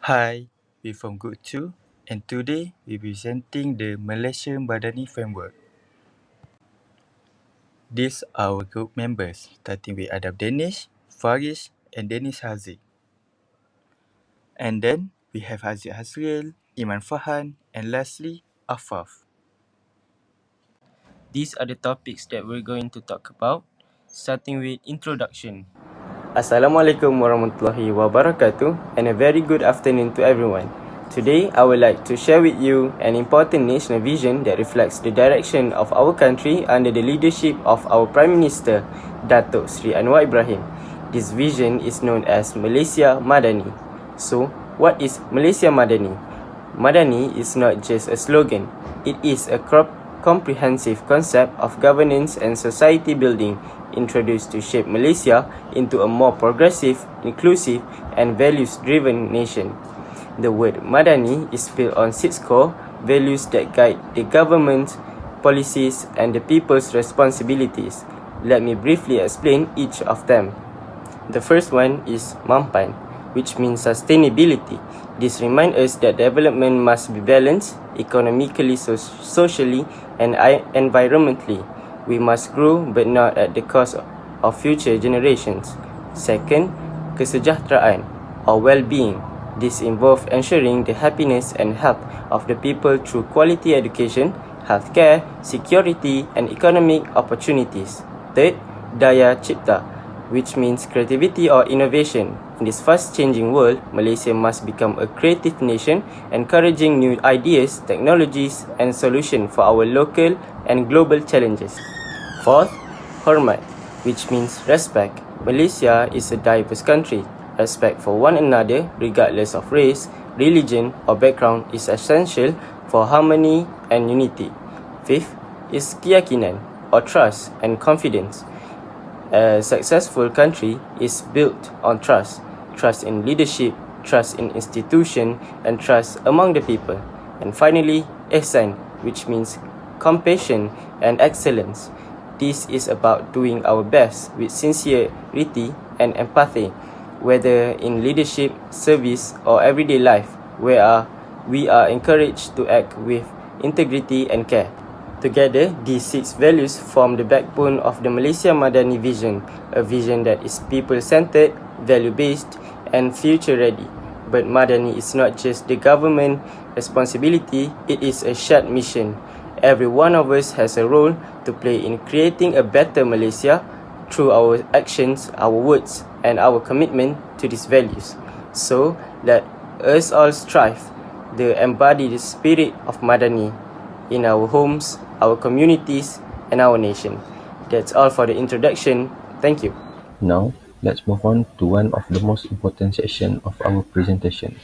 Hi, we from Good 2 and today we presenting the Malaysian MADANI framework. These are our group members, starting with Adab Danish, Farish and Danish Haziq. And then we have Haziq Hasriel, Iman Fahan and lastly Afaf. These are the topics that we're going to talk about, starting with introduction. Assalamualaikum warahmatullahi wabarakatuh and a very good afternoon to everyone. Today, I would like to share with you an important national vision that reflects the direction of our country under the leadership of our Prime Minister, Datuk Sri Anwar Ibrahim. This vision is known as Malaysia Madani. So, what is Malaysia Madani? Madani is not just a slogan, it is a comprehensive concept of governance and society building introduced to shape Malaysia into a more progressive, inclusive, and values-driven nation. The word Madani is built on 6 core values that guide the government, policies, and the people's responsibilities. Let me briefly explain each of them. The first one is Mampan, which means sustainability. This reminds us that development must be balanced economically, socially, and environmentally. We must grow but not at the cost of future generations. Second, kesejahteraan or well-being. This involves ensuring the happiness and health of the people through quality education, healthcare, security, and economic opportunities. Third, daya cipta, which means creativity or innovation. In this fast-changing world, Malaysia must become a creative nation, encouraging new ideas, technologies, and solutions for our local and global challenges. Fourth, hormat, which means respect. Malaysia is a diverse country. Respect for one another, regardless of race, religion, or background, is essential for harmony and unity. Fifth is keyakinan, or trust and confidence. A successful country is built on trust. Trust in leadership, trust in institution, and trust among the people. And finally, ihsan, which means compassion and excellence. This is about doing our best with sincerity and empathy, whether in leadership, service, or everyday life, where we are encouraged to act with integrity and care. Together, these 6 values form the backbone of the Malaysia Madani vision, a vision that is people-centered, value-based, and future-ready. But Madani is not just the government responsibility, it is a shared mission. Every one of us has a role to play in creating a better Malaysia through our actions, our words, and our commitment to these values. So, let us all strive to embody the spirit of Madani in our homes, our communities, and our nation. That's all for the introduction. Thank you. Now, let's move on to one of the most important sections of our presentation,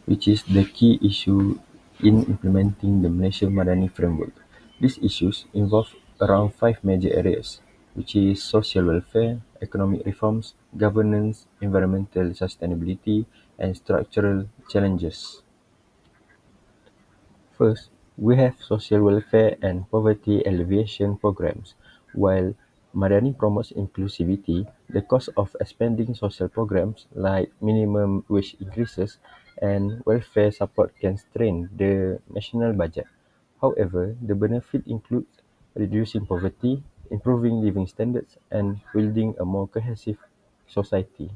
which is the key issue in implementing the Malaysia Madani framework. These issues involve around 5 major areas, which is social welfare, economic reforms, governance, environmental sustainability, and structural challenges. First, we have social welfare and poverty alleviation programs. While Madani promotes inclusivity, the cost of expanding social programs like minimum wage increases and welfare support can strain the national budget. However, the benefit includes reducing poverty, improving living standards, and building a more cohesive society.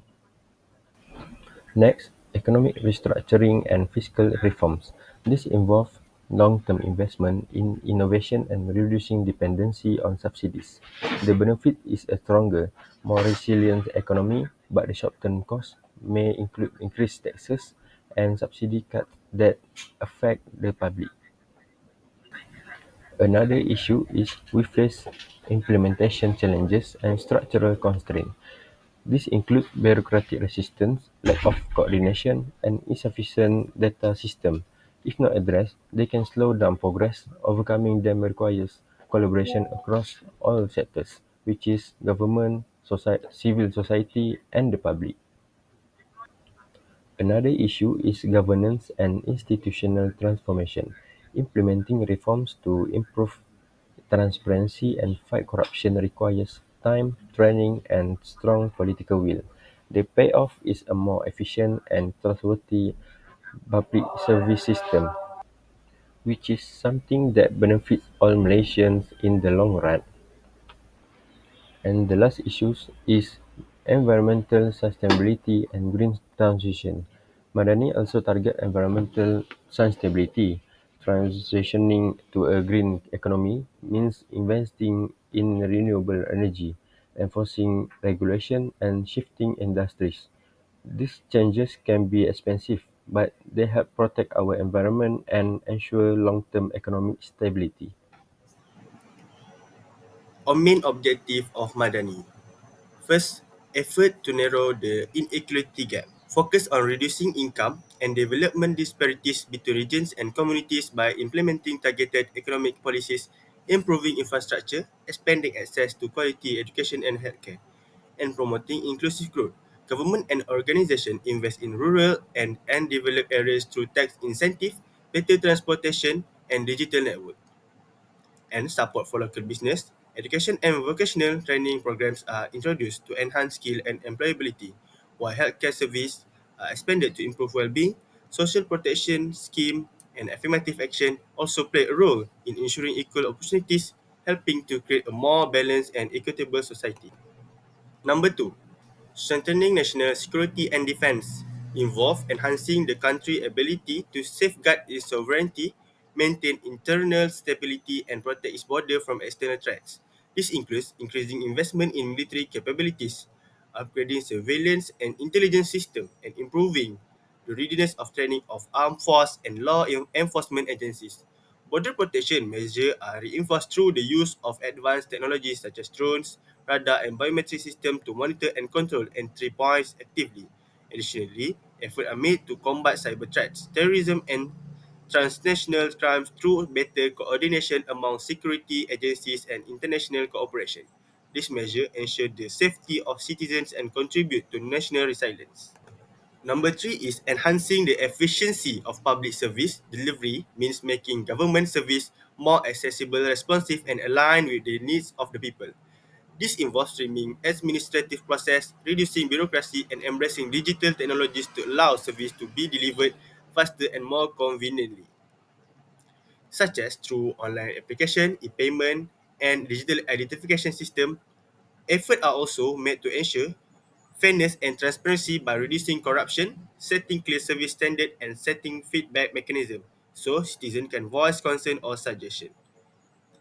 Next, economic restructuring and fiscal reforms. This involve long-term investment in innovation and reducing dependency on subsidies. The benefit is a stronger, more resilient economy, but the short-term costs may include increased taxes and subsidy cuts that affect the public. Another issue is we face implementation challenges and structural constraints. These include bureaucratic resistance, lack of coordination, and insufficient data system. If not addressed, they can slow down progress. Overcoming them requires collaboration across all sectors, which is government, civil society, and the public. Another issue is governance and institutional transformation. Implementing reforms to improve transparency and fight corruption requires time, training, and strong political will. The payoff is a more efficient and trustworthy public service system, which is something that benefits all Malaysians in the long run. And the last issue is environmental sustainability and green transition. Madani also target environmental sustainability. Transitioning to a green economy means investing in renewable energy, enforcing regulation, and shifting industries. These changes can be expensive, but they help protect our environment and ensure long-term economic stability. Our main objective of Madani. First, effort to narrow the inequality gap. Focus on reducing income and development disparities between regions and communities by implementing targeted economic policies, improving infrastructure, expanding access to quality education and healthcare, and promoting inclusive growth. Government and organizations invest in rural and undeveloped areas through tax incentive, better transportation, and digital network. And support for local business, education and vocational training programs are introduced to enhance skill and employability, while healthcare services are expanded to improve well-being. Social protection scheme and affirmative action also play a role in ensuring equal opportunities, helping to create a more balanced and equitable society. Number two, strengthening national security and defense involve enhancing the country's ability to safeguard its sovereignty, maintain internal stability, and protect its border from external threats. This includes increasing investment in military capabilities, upgrading surveillance and intelligence systems, and improving the readiness of training of armed force and law enforcement agencies. Border protection measures are reinforced through the use of advanced technologies such as drones, radar, and biometric systems to monitor and control entry points actively. Additionally, efforts are made to combat cyber threats, terrorism, and transnational crimes through better coordination among security agencies and international cooperation. This measure ensure the safety of citizens and contribute to national resilience. Number three is enhancing the efficiency of public service delivery means making government service more accessible, responsive, and aligned with the needs of the people. This involves streamlining administrative process, reducing bureaucracy, and embracing digital technologies to allow service to be delivered faster and more conveniently, such as through online application, e-payment, and digital identification system. Efforts are also made to ensure fairness and transparency by reducing corruption, setting clear service standards, and setting feedback mechanism so citizens can voice concern or suggestion.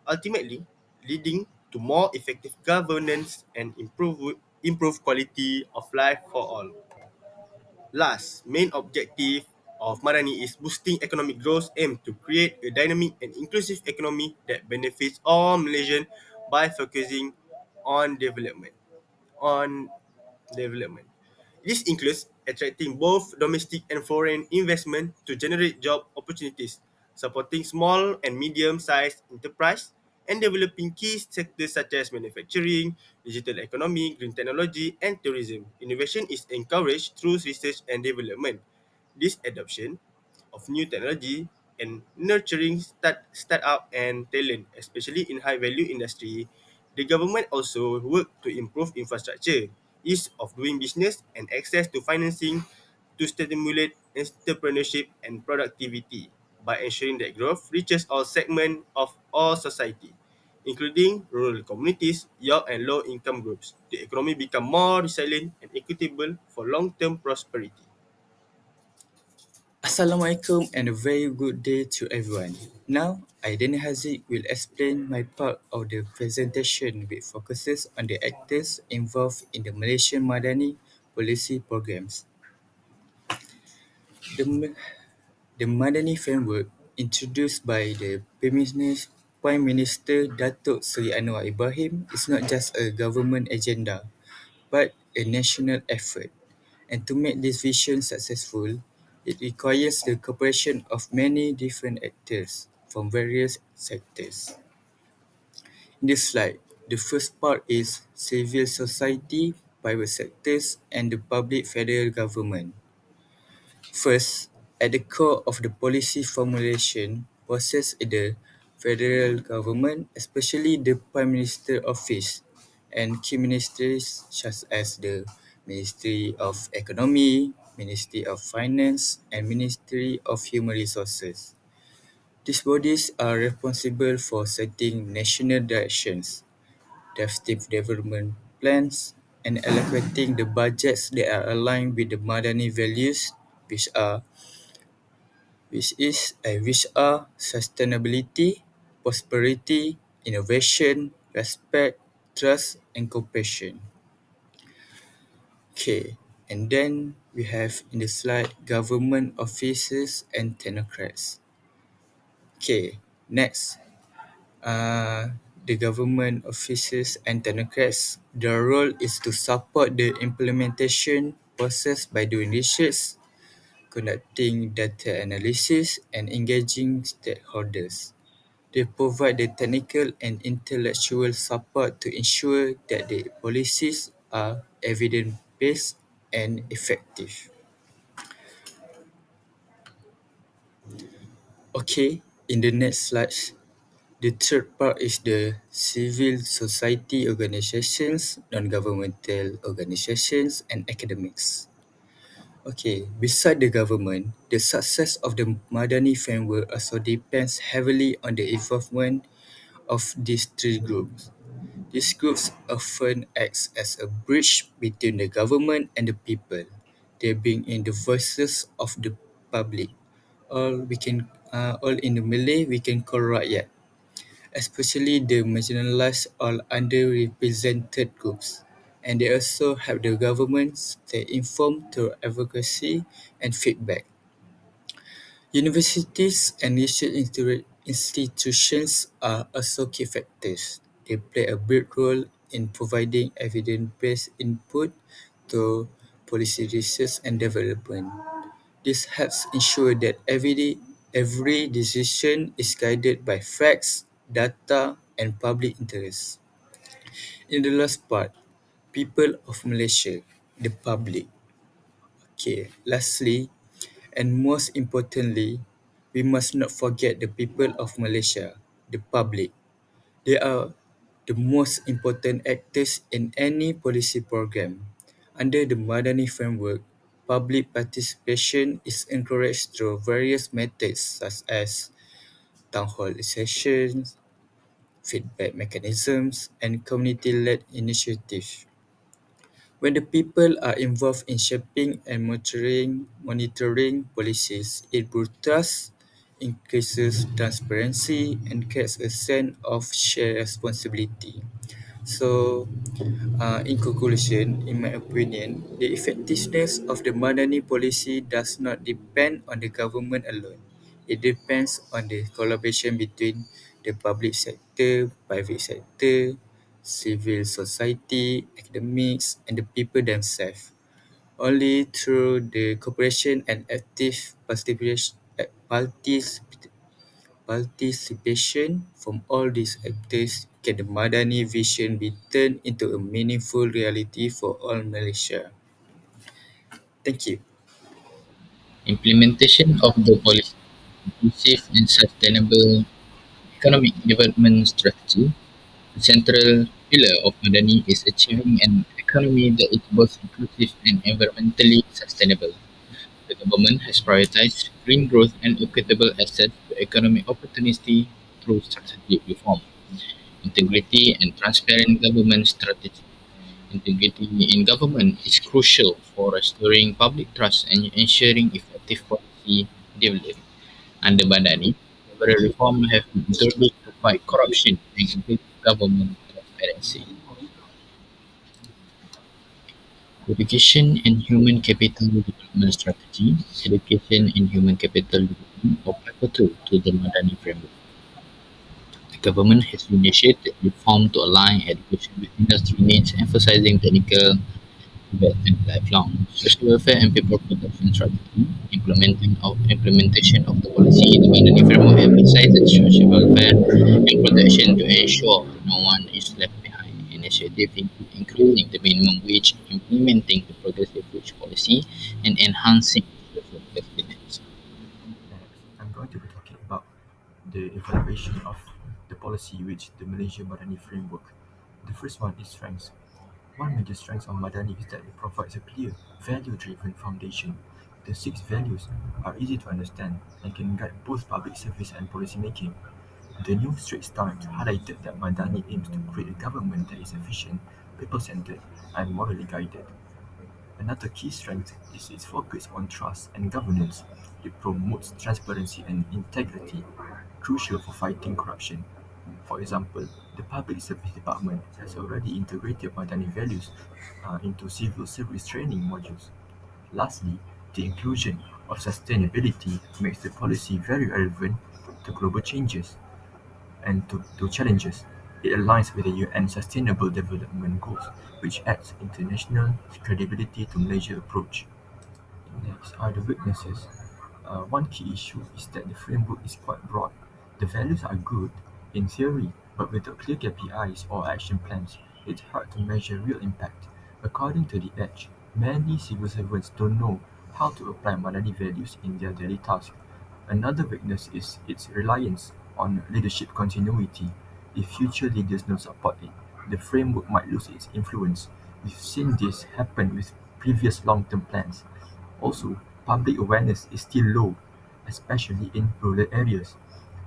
Ultimately, leading to more effective governance and improve quality of life for all. Last, main objective of Madani is boosting economic growth aimed to create a dynamic and inclusive economy that benefits all Malaysians by focusing on development. On development. This includes attracting both domestic and foreign investment to generate job opportunities, supporting small and medium-sized enterprise, and developing key sectors such as manufacturing, digital economy, green technology, and tourism. Innovation is encouraged through research and development. This adoption of new technology and nurturing startup and talent, especially in high-value industry. The government also work to improve infrastructure, ease of doing business, and access to financing to stimulate entrepreneurship and productivity by ensuring that growth reaches all segments of all society, including rural communities, young and low-income groups. The economy become more resilient and equitable for long-term prosperity. Assalamualaikum and a very good day to everyone. Now, Aidin Haziq will explain my part of the presentation which focuses on the actors involved in the Malaysian Madani policy programs. The, the Madani framework, introduced by the Prime Minister Datuk Seri Anwar Ibrahim, is not just a government agenda but a national effort. And to make this vision successful, it requires the cooperation of many different actors from various sectors. In this slide, the first part is civil society, private sectors, and the public federal government. First, at the core of the policy formulation process is the federal government, especially the Prime Minister Office and key ministries such as the Ministry of Economy, Ministry of Finance, and Ministry of Human Resources. These bodies are responsible for setting national directions, drafting development plans, and allocating the budgets that are aligned with the Madani values, which are which are sustainability, prosperity, innovation, respect, trust, and compassion. Okay, and then we have in the slide government officers and technocrats. Okay, next, the government officers and technocrats. Their role is to support the implementation process by doing research, conducting data analysis, and engaging stakeholders. They provide the technical and intellectual support to ensure that the policies are evidence-based and effective. Okay, in the next slide, the third part is the civil society organizations, non-governmental organizations, and academics. Okay, beside the government, the success of the Madani framework also depends heavily on the involvement of these three groups. These groups often act as a bridge between the government and the people. They bring in the voices of the public. All in the Malay we can call rakyat, especially the marginalized or underrepresented groups. And they also help the government stay informed through advocacy and feedback. Universities and research institutions are also key factors. They play a big role in providing evidence-based input to policy research and development. This helps ensure that every decision is guided by facts, data, and public interest. In the last part, people of Malaysia, the public. Okay, lastly, and most importantly, we must not forget the people of Malaysia, the public. They are the most important actors in any policy program. Under the Madani framework, public participation is encouraged through various methods such as town hall sessions, feedback mechanisms, and community-led initiatives. When the people are involved in shaping and monitoring policies, it builds trust, increases transparency, and creates a sense of shared responsibility. So, in conclusion, in my opinion, the effectiveness of the Madani policy does not depend on the government alone. It depends on the collaboration between the public sector, private sector, civil society, academics, and the people themselves. Only through the cooperation and active participation from all these actors can the Madani vision be turned into a meaningful reality for all Malaysia. Thank you. Implementation of the policy inclusive and sustainable economic development strategy. The central pillar of Madani is achieving an economy that is both inclusive and environmentally sustainable. The government has prioritized green growth and equitable access to economic opportunity through strategic reform, integrity and transparent government strategy. Integrity in government is crucial for restoring public trust and ensuring effective policy delivery. Under Madani, several reforms have been introduced to fight corruption and improve government transparency. Education and human capital development strategy. Education and human capital development are pivotal to the Madani framework. The government has initiated reform to align education with industry needs, emphasizing technical and lifelong social welfare and people protection strategy. Implementation of the policy in the Madani framework emphasizes social welfare and protection to ensure no one is left behind. Initiatives include increasing the minimum wage, implementing the progressive wage policy, and enhancing social safety nets. Next, I'm going to be talking about the evaluation of the policy which the Malaysia Madani framework. The first one is strengths. One major strength of Madani is that it provides a clear, value-driven foundation The six values are easy to understand and can guide both public service and policymaking. The new Straits Times highlighted that Madani aims to create a government that is efficient, people-centered, and morally guided. Another key strength is its focus on trust and governance. It promotes transparency and integrity, crucial for fighting corruption. For example, the Public Service Department has already integrated Madani values into civil service training modules. Lastly, the inclusion of sustainability makes the policy very relevant to global changes and to challenges. It aligns with the UN Sustainable Development Goals, which adds international credibility to Malaysia's approach. Next are the weaknesses. One key issue is that the framework is quite broad. The values are good in theory, but without clear KPIs or action plans, it's hard to measure real impact. According to The Edge, many civil servants don't know how to apply Madani values in their daily tasks. Another weakness is its reliance on leadership continuity. If future leaders don't support it, the framework might lose its influence. We've seen this happen with previous long-term plans. Also, public awareness is still low, especially in rural areas.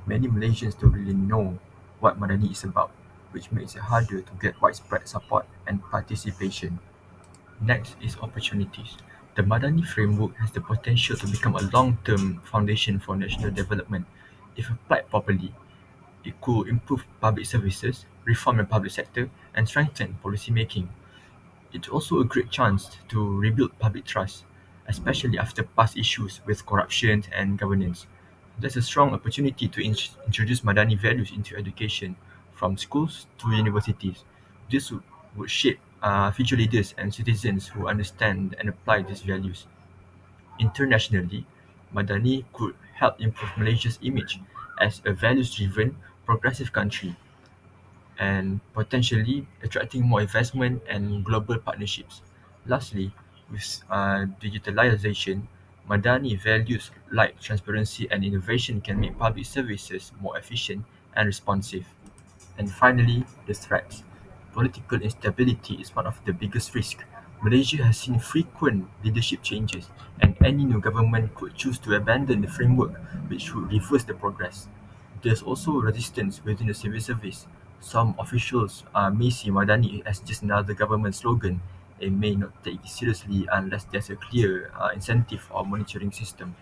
Many Malaysians don't really know what Madani is about, which makes it harder to get widespread support and participation. Next is opportunities. The Madani framework has the potential to become a long-term foundation for national development. If applied properly, it could improve public services, reform the public sector, and strengthen policy making. It's also a great chance to rebuild public trust, especially after past issues with corruption and governance. There's a strong opportunity to introduce Madani values into education, from schools to universities. This would shape future leaders and citizens who understand and apply these values. Internationally, Madani could help improve Malaysia's image as a values-driven, progressive country and potentially attracting more investment and global partnerships. Lastly, with digitalization, Madani values like transparency and innovation can make public services more efficient and responsive. And finally, the threats. Political instability is one of the biggest risks. Malaysia has seen frequent leadership changes, and any new government could choose to abandon the framework, which would reverse the progress. There's also resistance within the civil service. Some officials may see Madani as just another government slogan and may not take it seriously unless there's a clear incentive or monitoring system.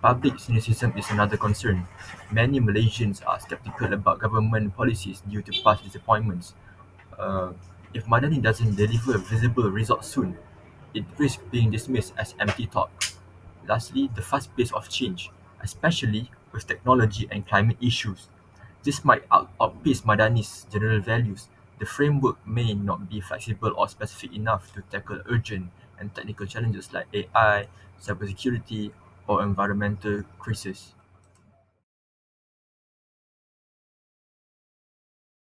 Public cynicism is another concern. Many Malaysians are skeptical about government policies due to past disappointments. Uh, if Madani doesn't deliver visible results soon, it risks being dismissed as empty talk. Lastly, the fast pace of change, especially with technology and climate issues. This might outpace Madani's general values. The framework may not be flexible or specific enough to tackle urgent and technical challenges like AI, cybersecurity, or environmental crises.